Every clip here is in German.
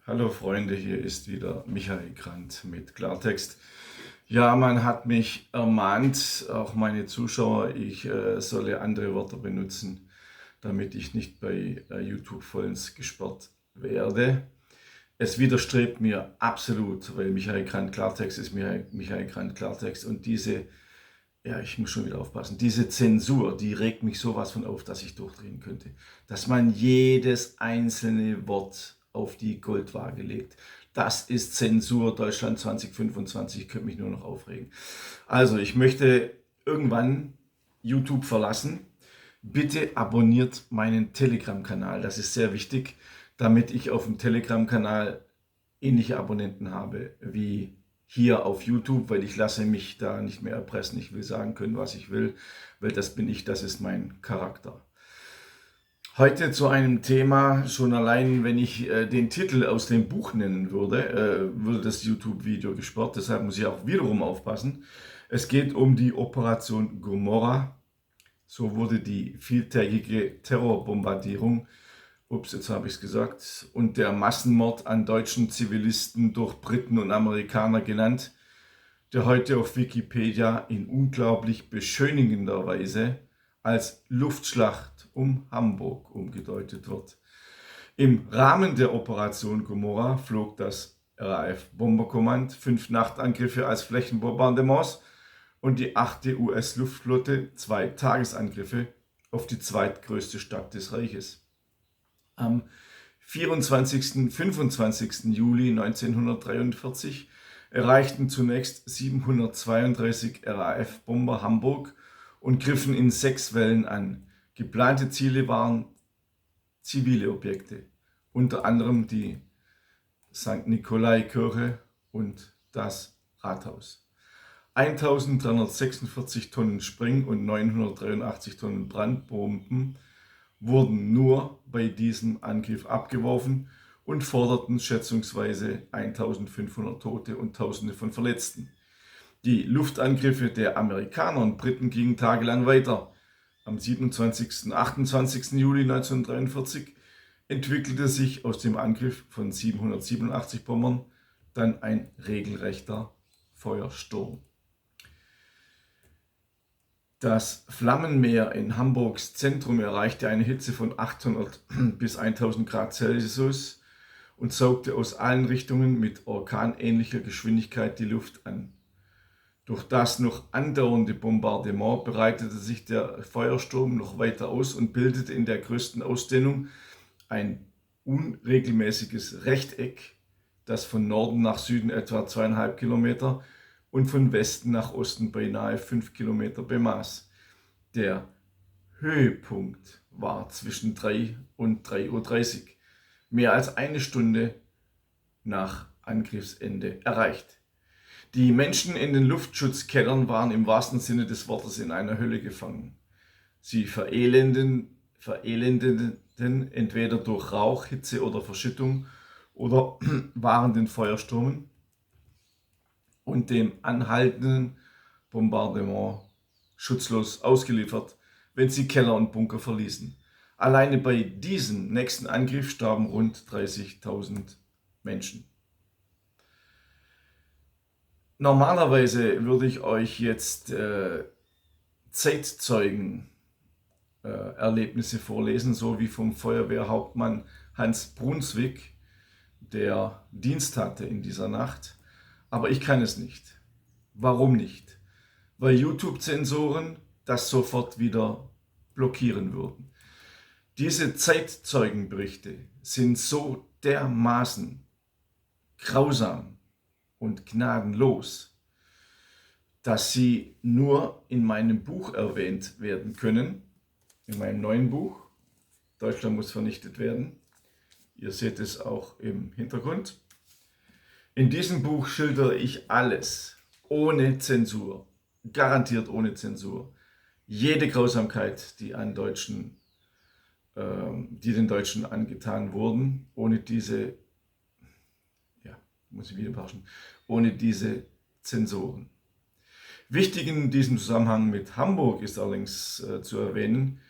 Hallo Freunde, hier ist wieder Michael Grant mit Klartext. Ja, man hat mich ermahnt, auch meine Zuschauer, ich solle andere Wörter benutzen, damit ich nicht bei YouTube vollends gesperrt werde. Es widerstrebt mir absolut, weil Michael Grant Klartext ist Michael Grant Klartext und ich muss schon wieder aufpassen, diese Zensur, die regt mich sowas von auf, dass ich durchdrehen könnte. Dass man jedes einzelne Wort auf die Goldwaage legt. Das ist Zensur Deutschland 2025, ich könnte mich nur noch aufregen. Also, ich möchte irgendwann YouTube verlassen. Bitte abonniert meinen Telegram-Kanal, das ist sehr wichtig, damit ich auf dem Telegram-Kanal ähnliche Abonnenten habe wie hier auf YouTube, weil ich lasse mich da nicht mehr erpressen. Ich will sagen können, was ich will, weil das bin ich, das ist mein Charakter. Heute zu einem Thema, schon allein, wenn ich den Titel aus dem Buch nennen würde, würde das YouTube-Video gesperrt. Deshalb muss ich auch wiederum aufpassen. Es geht um die Operation Gomorrah. So wurde die vieltägige Terrorbombardierung, jetzt habe ich es gesagt, und der Massenmord an deutschen Zivilisten durch Briten und Amerikaner genannt, der heute auf Wikipedia in unglaublich beschönigender Weise als Luftschlacht um Hamburg umgedeutet wird. Im Rahmen der Operation Gomorrah flog das RAF-Bomberkommando 5 Nachtangriffe als Flächenbombardements und die 8. US-Luftflotte 2 Tagesangriffe auf die zweitgrößte Stadt des Reiches. Am 24. 25. Juli 1943 erreichten zunächst 732 RAF-Bomber Hamburg und griffen in 6 Wellen an. Geplante Ziele waren zivile Objekte, unter anderem die St. Nikolai-Kirche und das Rathaus. 1346 Tonnen Spreng- und 983 Tonnen Brandbomben wurden nur bei diesem Angriff abgeworfen und forderten schätzungsweise 1500 Tote und Tausende von Verletzten. Die Luftangriffe der Amerikaner und Briten gingen tagelang weiter. Am 27. und 28. Juli 1943 entwickelte sich aus dem Angriff von 787 Bombern dann ein regelrechter Feuersturm. Das Flammenmeer in Hamburgs Zentrum erreichte eine Hitze von 800 bis 1000 Grad Celsius und saugte aus allen Richtungen mit orkanähnlicher Geschwindigkeit die Luft an. Durch das noch andauernde Bombardement breitete sich der Feuersturm noch weiter aus und bildete in der größten Ausdehnung ein unregelmäßiges Rechteck, das von Norden nach Süden etwa 2,5 Kilometer und von Westen nach Osten beinahe 5 Kilometer bemaß. Der Höhepunkt war zwischen 3 und 3:30 Uhr, mehr als eine Stunde nach Angriffsende, erreicht. Die Menschen in den Luftschutzkellern waren im wahrsten Sinne des Wortes in einer Hölle gefangen. Sie verelendeten entweder durch Rauch, Hitze oder Verschüttung oder waren den Feuerstürmen und dem anhaltenden Bombardement schutzlos ausgeliefert, wenn sie Keller und Bunker verließen. Alleine bei diesem nächsten Angriff starben rund 30.000 Menschen. Normalerweise würde ich euch jetzt Zeitzeugen-Erlebnisse vorlesen, so wie vom Feuerwehrhauptmann Hans Brunswick, der Dienst hatte in dieser Nacht. Aber ich kann es nicht. Warum nicht? Weil YouTube-Zensoren das sofort wieder blockieren würden. Diese Zeitzeugenberichte sind so dermaßen grausam und gnadenlos, dass sie nur in meinem Buch erwähnt werden können, in meinem neuen Buch, Deutschland muss vernichtet werden. Ihr seht es auch im Hintergrund. In diesem Buch schildere ich alles ohne Zensur, garantiert ohne Zensur. Jede Grausamkeit, die den Deutschen angetan wurden, ohne diese Zensoren. Wichtig in diesem Zusammenhang mit Hamburg ist allerdings zu erwähnen,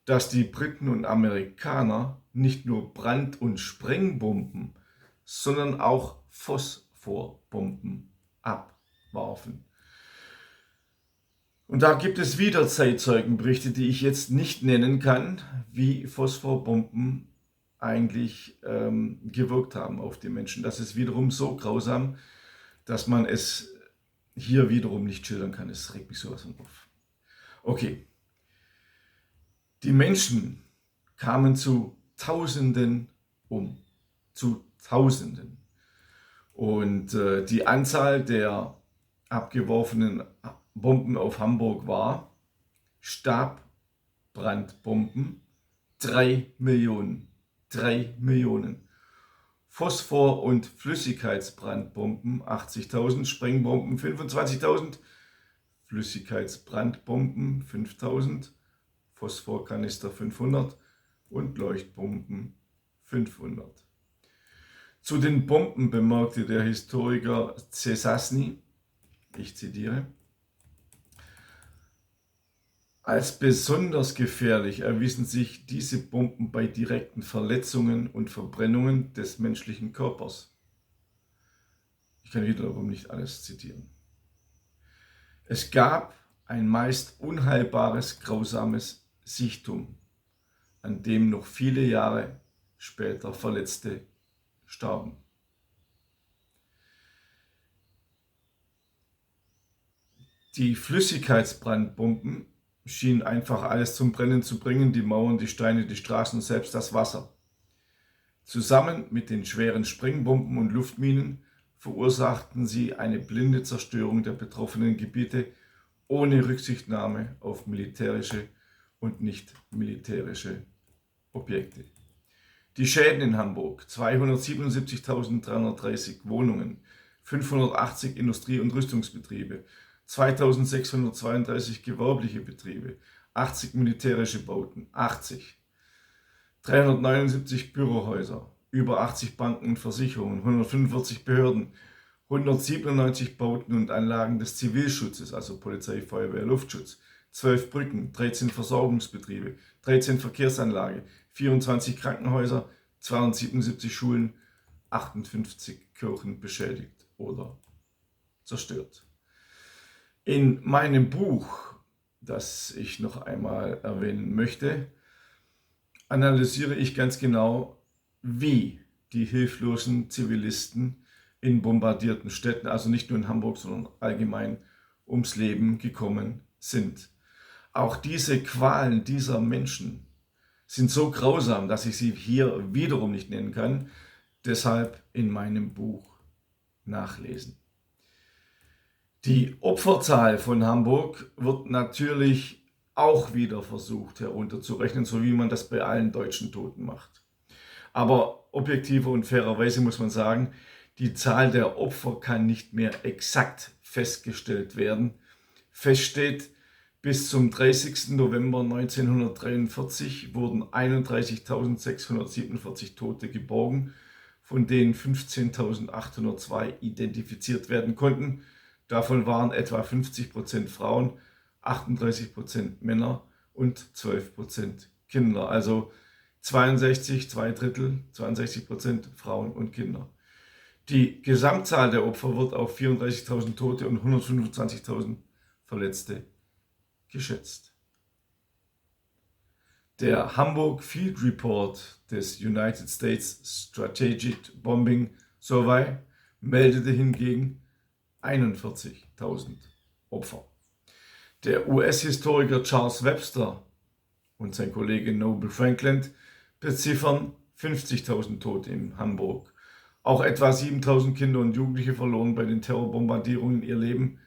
dass die Briten und Amerikaner nicht nur Brand- und Sprengbomben sondern auch Phosphorbomben abwarfen. Und da gibt es wieder Zeitzeugenberichte, die ich jetzt nicht nennen kann, wie Phosphorbomben eigentlich gewirkt haben auf die Menschen. Das ist wiederum so grausam, dass man es hier wiederum nicht schildern kann. Es regt mich sowas von auf. Okay, die Menschen kamen zu Tausenden um. Zu Tausenden. Und die Anzahl der abgeworfenen Bomben auf Hamburg war Stabbrandbomben 3 Millionen. 3 Millionen. Phosphor- und Flüssigkeitsbrandbomben 80.000, Sprengbomben 25.000, Flüssigkeitsbrandbomben 5.000, Phosphorkanister 500 und Leuchtbomben 500. Zu den Bomben bemerkte der Historiker Cesasny, ich zitiere, als besonders gefährlich erwiesen sich diese Bomben bei direkten Verletzungen und Verbrennungen des menschlichen Körpers. Ich kann wiederum nicht alles zitieren. Es gab ein meist unheilbares, grausames Sichtum, an dem noch viele Jahre später Verletzte starben. Die Flüssigkeitsbrandbomben schienen einfach alles zum Brennen zu bringen, die Mauern, die Steine, die Straßen und selbst das Wasser. Zusammen mit den schweren Sprengbomben und Luftminen verursachten sie eine blinde Zerstörung der betroffenen Gebiete ohne Rücksichtnahme auf militärische und nicht militärische Objekte. Die Schäden in Hamburg: 277.330 Wohnungen, 580 Industrie- und Rüstungsbetriebe, 2.632 gewerbliche Betriebe, 80 militärische Bauten, 379 Bürohäuser, über 80 Banken und Versicherungen, 145 Behörden, 197 Bauten und Anlagen des Zivilschutzes, also Polizei, Feuerwehr, Luftschutz, 12 Brücken, 13 Versorgungsbetriebe, 13 Verkehrsanlagen, 24 Krankenhäuser, 277 Schulen, 58 Kirchen beschädigt oder zerstört. In meinem Buch, das ich noch einmal erwähnen möchte, analysiere ich ganz genau, wie die hilflosen Zivilisten in bombardierten Städten, also nicht nur in Hamburg, sondern allgemein, ums Leben gekommen sind. Auch diese Qualen dieser Menschen sind so grausam, dass ich sie hier wiederum nicht nennen kann. Deshalb in meinem Buch nachlesen. Die Opferzahl von Hamburg wird natürlich auch wieder versucht herunterzurechnen, so wie man das bei allen deutschen Toten macht. Aber objektiver und fairerweise muss man sagen, die Zahl der Opfer kann nicht mehr exakt festgestellt werden. Fest steht, bis zum 30. November 1943 wurden 31.647 Tote geborgen, von denen 15.802 identifiziert werden konnten. Davon waren etwa 50% Frauen, 38% Männer und 12% Kinder. Also 62, 62% Frauen und Kinder. Die Gesamtzahl der Opfer wird auf 34.000 Tote und 125.000 Verletzte geschätzt. Der Hamburg Field Report des United States Strategic Bombing Survey meldete hingegen 41.000 Opfer. Der US-Historiker Charles Webster und sein Kollege Noble Franklin beziffern 50.000 Tote in Hamburg. Auch etwa 7.000 Kinder und Jugendliche verloren bei den Terrorbombardierungen ihr Leben.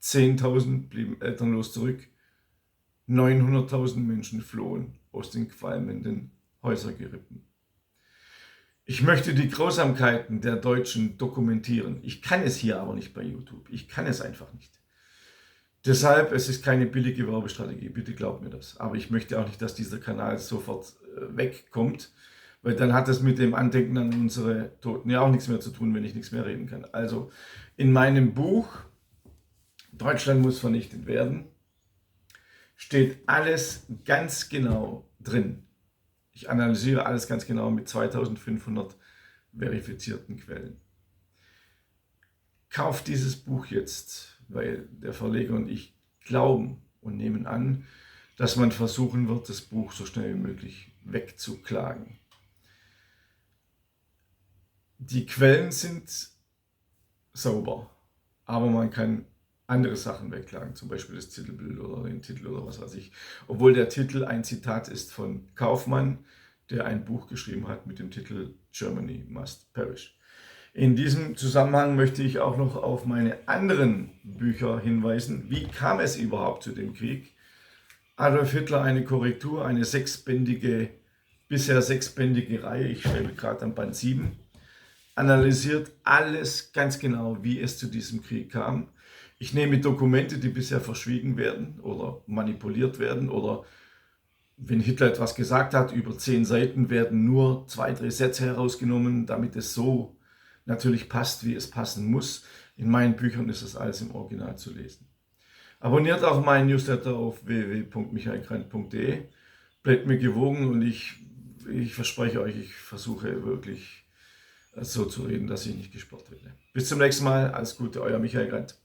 10.000 blieben elternlos zurück. 900.000 Menschen flohen aus den qualmenden Häusergerippen. Ich möchte die Grausamkeiten der Deutschen dokumentieren. Ich kann es hier aber nicht bei YouTube. Ich kann es einfach nicht. Deshalb, es ist keine billige Werbestrategie, bitte glaubt mir das. Aber ich möchte auch nicht, dass dieser Kanal sofort wegkommt, weil dann hat es mit dem Andenken an unsere Toten ja auch nichts mehr zu tun, wenn ich nichts mehr reden kann. Also in meinem Buch Deutschland muss vernichtet werden, steht alles ganz genau drin. Ich analysiere alles ganz genau mit 2500 verifizierten Quellen. Kauft dieses Buch jetzt, weil der Verleger und ich glauben und nehmen an, dass man versuchen wird, das Buch so schnell wie möglich wegzuklagen. Die Quellen sind sauber, aber man kann andere Sachen wegklagen, zum Beispiel das Titelbild oder den Titel oder was weiß ich. Obwohl der Titel ein Zitat ist von Kaufmann, der ein Buch geschrieben hat mit dem Titel Germany Must Perish. In diesem Zusammenhang möchte ich auch noch auf meine anderen Bücher hinweisen. Wie kam es überhaupt zu dem Krieg? Adolf Hitler, eine Korrektur, eine bisher sechsbändige Reihe, ich schreibe gerade am Band 7, analysiert alles ganz genau, wie es zu diesem Krieg kam. Ich nehme Dokumente, die bisher verschwiegen werden oder manipuliert werden, oder wenn Hitler etwas gesagt hat, über 10 Seiten werden nur 2, 3 Sätze herausgenommen, damit es so natürlich passt, wie es passen muss. In meinen Büchern ist das alles im Original zu lesen. Abonniert auch meinen Newsletter auf www.michaelgrant.de. Bleibt mir gewogen und ich verspreche euch, ich versuche wirklich so zu reden, dass ich nicht gespart werde. Bis zum nächsten Mal. Alles Gute, euer Michael Grant.